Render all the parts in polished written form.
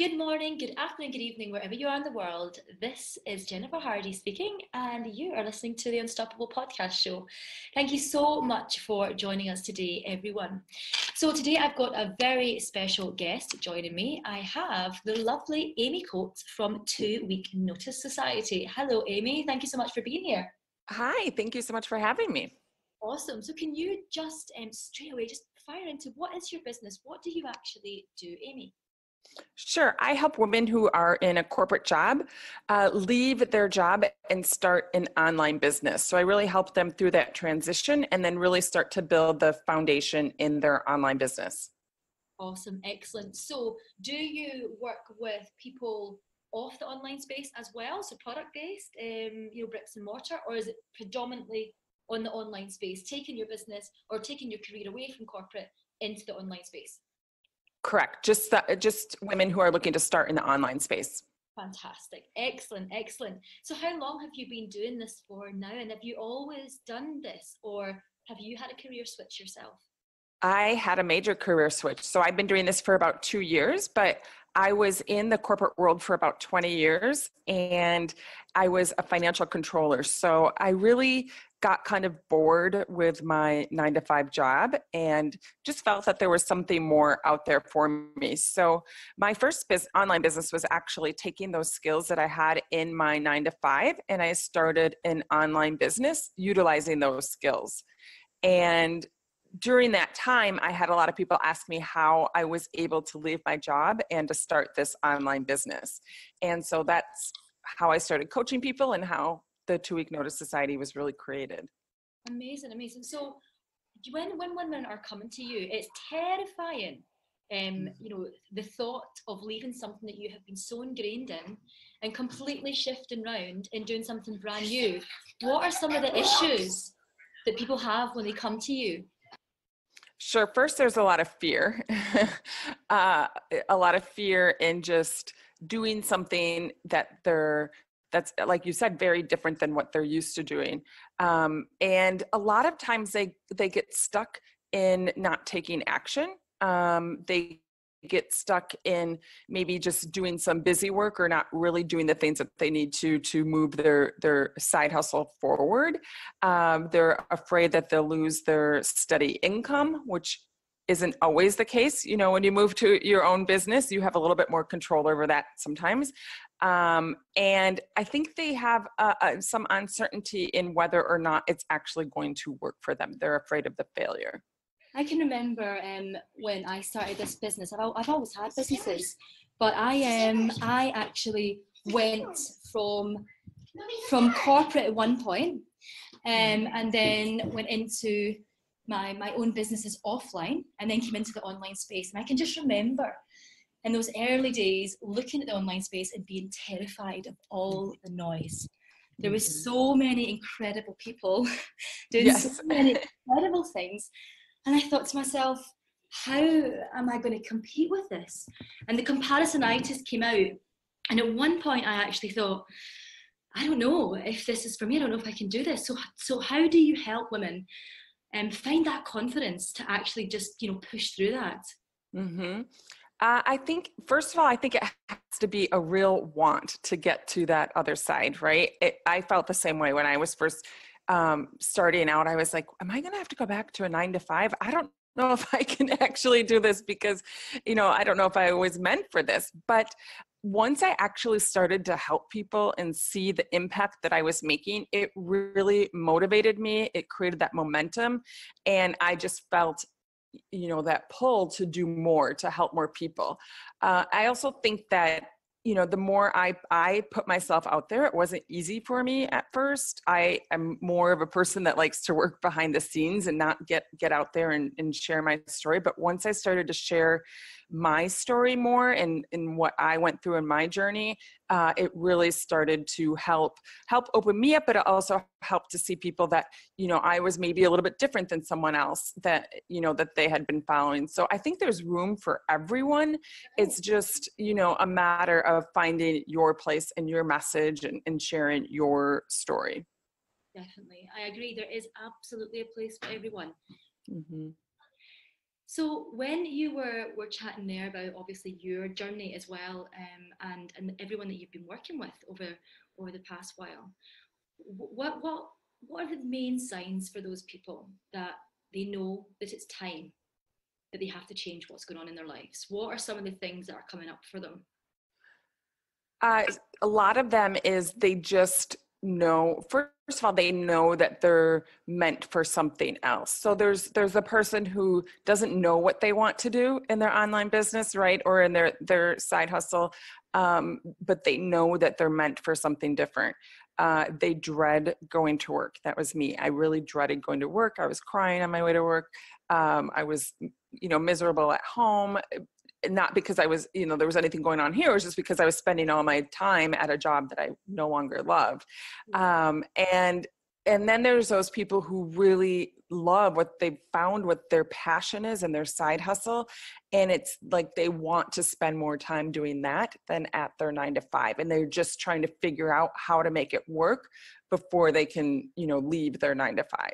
Good morning, good afternoon, good evening, wherever you are in the world. This is Jennifer Hardy speaking, and you are listening to the Unstoppable Podcast Show. Thank you so much for joining us today, everyone. So, today I've got a very special guest joining me. I have the lovely Amy Coates from 2 Week Notice Society. Hello, Amy. Thank you so much for being here. Hi, thank you so much for having me. Awesome. So, can you just straight away just fire into what is your business? What do you actually do, Amy? Sure. I help women who are in a corporate job leave their job and start an online business. So I really help them through that transition and then really start to build the foundation in their online business. Awesome, excellent. So do you work with people off the online space as well, so product-based, bricks and mortar, or is it predominantly on the online space, taking your business or taking your career away from corporate into the online space? Correct. Just women who are looking to start in the online space. Fantastic. Excellent, excellent. So how long have you been doing this for now? And have you always done this, or have you had a career switch yourself? I had a major career switch. So I've been doing this for about 2 years, but I was in the corporate world for about 20 years and I was a financial controller. So I really got kind of bored with my 9 to 5 job and just felt that there was something more out there for me. So my first online business was actually taking those skills that I had in my 9 to 5 and I started an online business utilizing those skills. And during that time, I had a lot of people ask me how I was able to leave my job and to start this online business. And so that's how I started coaching people and how the 2 Week Notice Society was really created. Amazing, amazing. So when women are coming to you, it's terrifying. The thought of leaving something that you have been so ingrained in and completely shifting around and doing something brand new. What are some of the issues that people have when they come to you? Sure. First, there's a lot of fear, a lot of fear in just doing something that's, like you said, very different than what they're used to doing. And a lot of times they get stuck in not taking action. They get stuck in maybe just doing some busy work or not really doing the things that they need to move their side hustle forward. They're afraid that they'll lose their steady income, which isn't always the case. You know, when you move to your own business, you have a little bit more control over that sometimes. And I think they have some uncertainty in whether or not it's actually going to work for them. They're afraid of the failure. I can remember when I started this business. I've always had businesses, but I actually went from corporate at one point, and then went into my own businesses offline, and then came into the online space. And I can just remember in those early days looking at the online space and being terrified of all the noise. There was so many incredible people doing so many incredible things. And I thought to myself, how am I going to compete with this? And the comparisonitis came out. And at one point I actually thought, I don't know if this is for me. I don't know if I can do this. So how do you help women find that confidence to actually just, push through that? Mm-hmm. I think, first of all, I think it has to be a real want to get to that other side, right? I felt the same way when I was first starting out. I was like, am I going to have to go back to a 9 to 5? I don't know if I can actually do this because, I don't know if I was meant for this. But once I actually started to help people and see the impact that I was making, it really motivated me. It created that momentum. And I just felt that pull to do more, to help more people. I also think that, the more I put myself out there, it wasn't easy for me at first. I am more of a person that likes to work behind the scenes and not get out there and share my story. But once I started to share my story more and what I went through in my journey, it really started to help open me up, but it also helped to see people that, I was maybe a little bit different than someone else that, that they had been following. So I think there's room for everyone. It's just, a matter of finding your place and your message and sharing your story. Definitely. I agree. There is absolutely a place for everyone. Mm-hmm. So when you were chatting there about obviously your journey as well, and everyone that you've been working with over the past while, what are the main signs for those people that they know that it's time that they have to change what's going on in their lives? What are some of the things that are coming up for them? Uh, a lot of them is they just know, first of all, they know that they're meant for something else. So there's a person who doesn't know what they want to do in their online business, right? Or in their side hustle, but they know that they're meant for something different. They dread going to work. That was me. I really dreaded going to work. I was crying on my way to work. I was, miserable at home, not because I was, there was anything going on here. It was just because I was spending all my time at a job that I no longer loved. And then there's those people who really love what they've found, what their passion is and their side hustle. And it's like they want to spend more time doing that than at their 9 to 5. And they're just trying to figure out how to make it work before they can, leave their 9 to 5.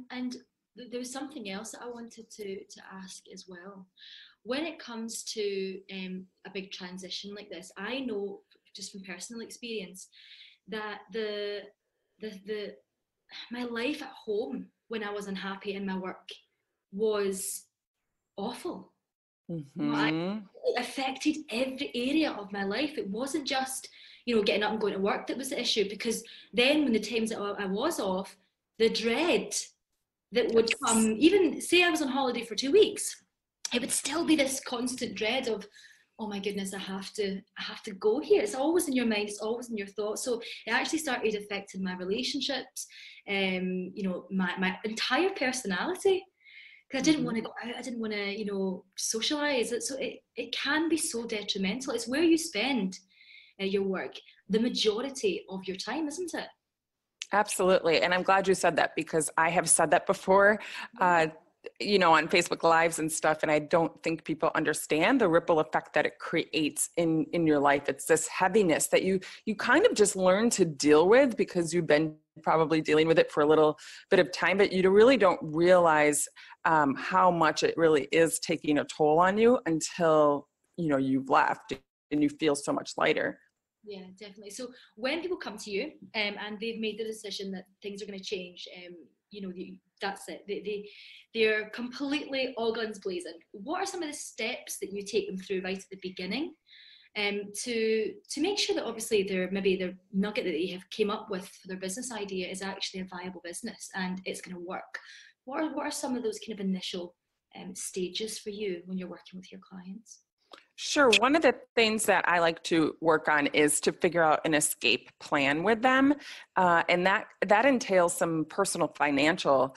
And there was something else that I wanted to ask as well. When it comes to a big transition like this, I know just from personal experience that the my life at home when I was unhappy in my work was awful. Mm-hmm. It affected every area of my life. It wasn't just, getting up and going to work that was the issue, because then when the times that I was off, the dread that would come, even say I was on holiday for 2 weeks, it would still be this constant dread of, oh my goodness, I have to go here. It's always in your mind, it's always in your thoughts. So it actually started affecting my relationships, my entire personality. Because I didn't want to go out, I didn't want to, socialize. So it can be so detrimental. It's where you spend your work the majority of your time, isn't it? Absolutely. And I'm glad you said that, because I have said that before, on Facebook Lives and stuff. And I don't think people understand the ripple effect that it creates in your life. It's this heaviness that you kind of just learn to deal with because you've been probably dealing with it for a little bit of time, but you really don't realize how much it really is taking a toll on you until, you've left and you feel so much lighter. Yeah, definitely. So when people come to you and they've made the decision that things are going to change, that's it. They're completely all guns blazing. What are some of the steps that you take them through right at the beginning, to make sure that obviously their nugget that they have came up with for their business idea is actually a viable business and it's going to work? What are some of those kind of initial stages for you when you're working with your clients? Sure. One of the things that I like to work on is to figure out an escape plan with them. And that entails some personal financial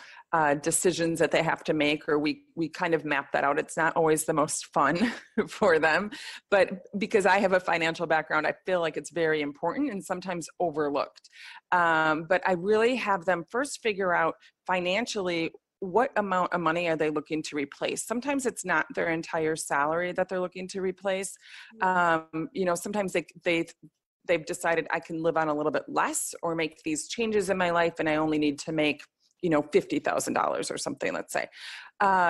decisions that they have to make, or we kind of map that out. It's not always the most fun for them, but because I have a financial background, I feel like it's very important and sometimes overlooked. But I really have them first figure out financially, what amount of money are they looking to replace? Sometimes it's not their entire salary that they're looking to replace. Sometimes they've decided I can live on a little bit less or make these changes in my life and I only need to make, $50,000 or something, let's say.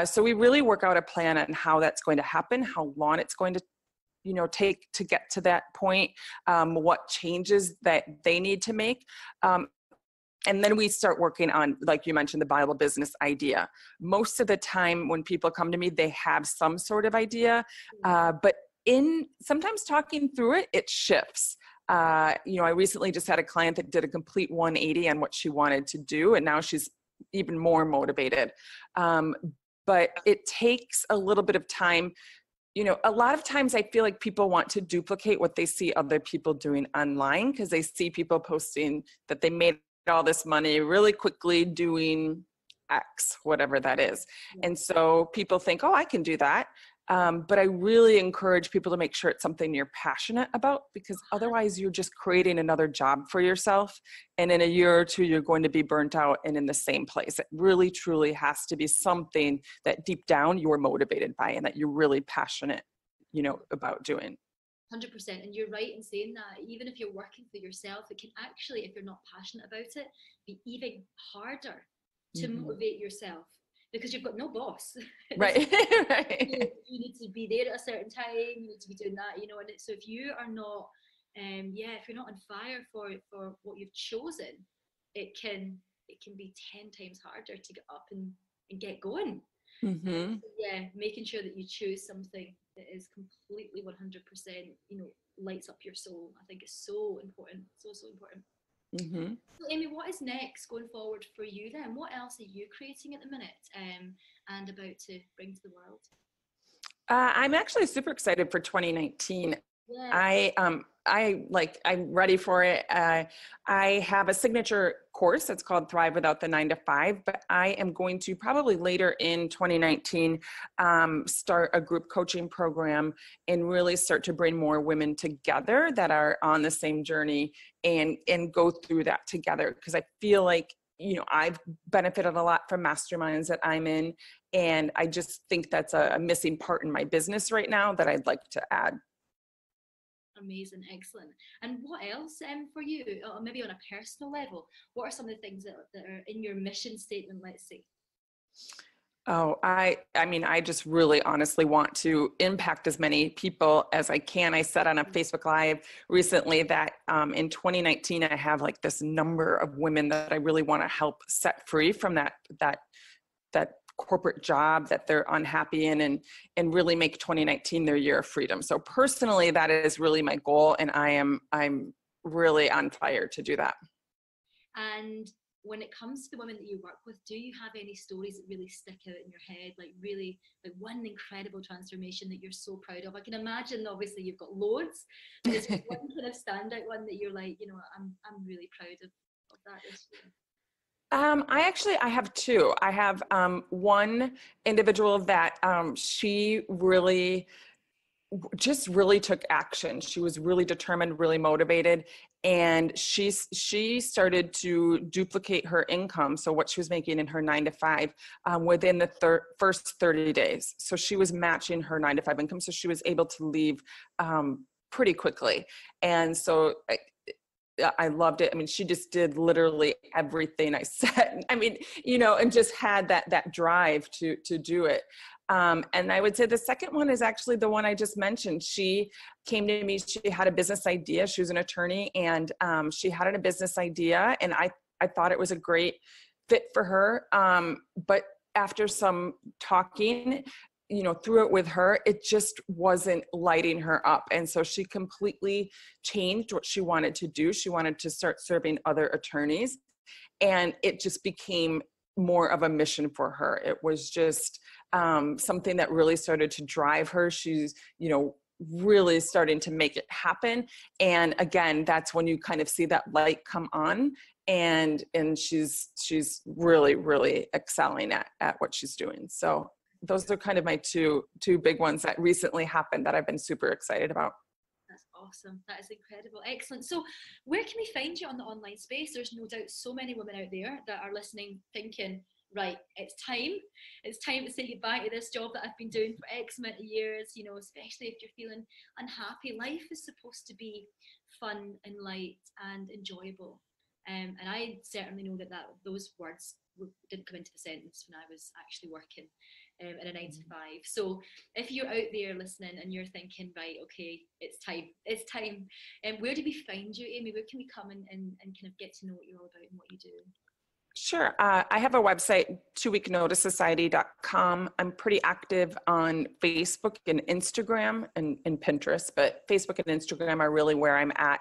So we really work out a plan on how that's going to happen, how long it's going to take to get to that point, what changes that they need to make. And then we start working on, like you mentioned, the viable business idea. Most of the time when people come to me, they have some sort of idea, but sometimes talking through it, it shifts. I recently just had a client that did a complete 180 on what she wanted to do, and now she's even more motivated. But it takes a little bit of time. A lot of times I feel like people want to duplicate what they see other people doing online because they see people posting that they made all this money really quickly doing X, whatever that is. And so people think, oh, I can do that. But I really encourage people to make sure it's something you're passionate about, because otherwise you're just creating another job for yourself. And in a year or two, you're going to be burnt out and in the same place. It really, truly has to be something that deep down you're motivated by and that you're really passionate, about doing. 100%. And you're right in saying that. Even if you're working for yourself, it can actually, if you're not passionate about it, be even harder to motivate yourself because you've got no boss. Right. You need to be there at a certain time, you need to be doing that, and so if you are not if you're not on fire for what you've chosen, it can be 10 times harder to get up and get going. Mm-hmm. Making sure that you choose something that is completely 100%, lights up your soul, I think is so important, so important. Mm-hmm. So Amy, what is next going forward for you then? What else are you creating at the minute and about to bring to the world? I'm actually super excited for 2019. Yeah. I'm ready for it. I have a signature course. It's called Thrive Without the 9 to 5, but I am going to probably later in 2019 start a group coaching program and really start to bring more women together that are on the same journey and go through that together. Because I feel like, I've benefited a lot from masterminds that I'm in, and I just think that's a missing part in my business right now that I'd like to add. Amazing, excellent. And what else for you, or maybe on a personal level, what are some of the things that are in your mission statement, let's say? Oh, I mean, I just really honestly want to impact as many people as I can. I said on a Facebook Live recently that in 2019, I have like this number of women that I really want to help set free from that corporate job that they're unhappy in, and really make 2019 their year of freedom. So personally, that is really my goal, and I'm really on fire to do that. And when it comes to the women that you work with, do you have any stories that really stick out in your head, like really, like one incredible transformation that you're so proud of? I can imagine, obviously, you've got loads, but is there one kind of standout one that you're like, I'm really proud of that this year? I have two. I have one individual that she really took action. She was really determined, really motivated, and she started to duplicate her income. So what she was making in her 9 to 5 within the first 30 days. So she was matching her 9 to 5 income. So she was able to leave pretty quickly. And so I loved it. I mean, she just did literally everything I said. I mean, and just had that drive to do it. And I would say the second one is actually the one I just mentioned. She came to me, she had a business idea. She was an attorney, and she had a business idea, and I thought it was a great fit for her. But after some talking, through it with her, it just wasn't lighting her up. And so she completely changed what she wanted to do. She wanted to start serving other attorneys, and it just became more of a mission for her. It was just something that really started to drive her. She's, really starting to make it happen. And again, that's when you kind of see that light come on, and she's really, really excelling at what she's doing. So those are kind of my two big ones that recently happened that I've been super excited about. That's awesome. That is incredible. Excellent. So where can we find you on the online space? There's no doubt so many women out there that are listening thinking, right, it's time to say goodbye to this job that I've been doing for X amount of years, especially if you're feeling unhappy. Life is supposed to be fun and light and enjoyable. And I certainly know that those words didn't come into the sentence when I was actually working in a 9 to 5. So if you're out there listening and you're thinking, right, okay, it's time. And where do we find you, Amy? Where can we come and kind of get to know what you're all about and what you do? Sure. I have a website, 2weeknoticesociety.com. I'm pretty active on Facebook and Instagram and Pinterest, but Facebook and Instagram are really where I'm at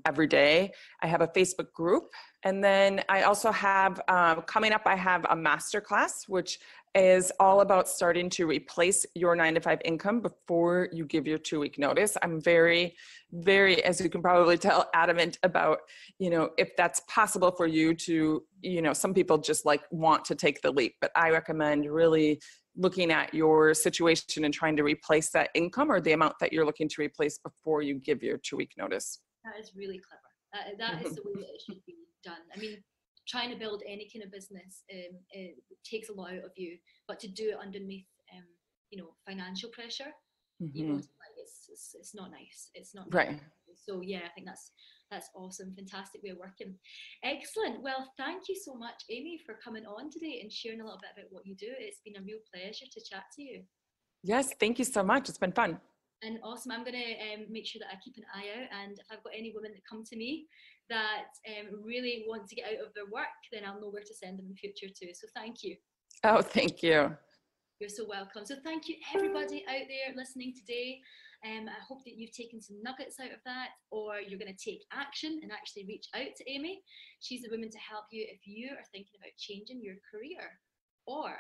every day. I have a Facebook group. And then I also have, coming up, I have a masterclass, which is all about starting to replace your 9 to 5 income before you give your 2-week notice. I'm very, very, as you can probably tell, adamant about, if that's possible for you to, some people just want to take the leap, but I recommend really looking at your situation and trying to replace that income or the amount that you're looking to replace before you give your 2-week notice. That is really clever. That is the way that it should be done. I mean, trying to build any kind of business it takes a lot out of you, but to do it underneath financial pressure, it's not nice. It's not right nice. So yeah, I think that's awesome. Fantastic way of working. Excellent. Well, thank you so much, Amy, for coming on today and sharing a little bit about what you do. It's been a real pleasure to chat to you. Yes, thank you so much. It's been fun. And awesome. I'm going to make sure that I keep an eye out. And if I've got any women that come to me that really want to get out of their work, then I'll know where to send them in the future too. So thank you. Oh, thank you. You're so welcome. So thank you everybody out there listening today. I hope that you've taken some nuggets out of that, or you're going to take action and actually reach out to Amy. She's the woman to help you if you are thinking about changing your career or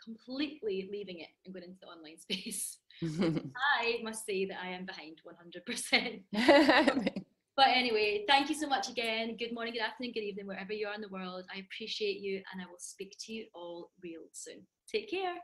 completely leaving it and going into the online space. I must say that I am behind 100%. But anyway, thank you so much again. Good morning, good afternoon, good evening, wherever you are in the world. I appreciate you, and I will speak to you all real soon. Take care.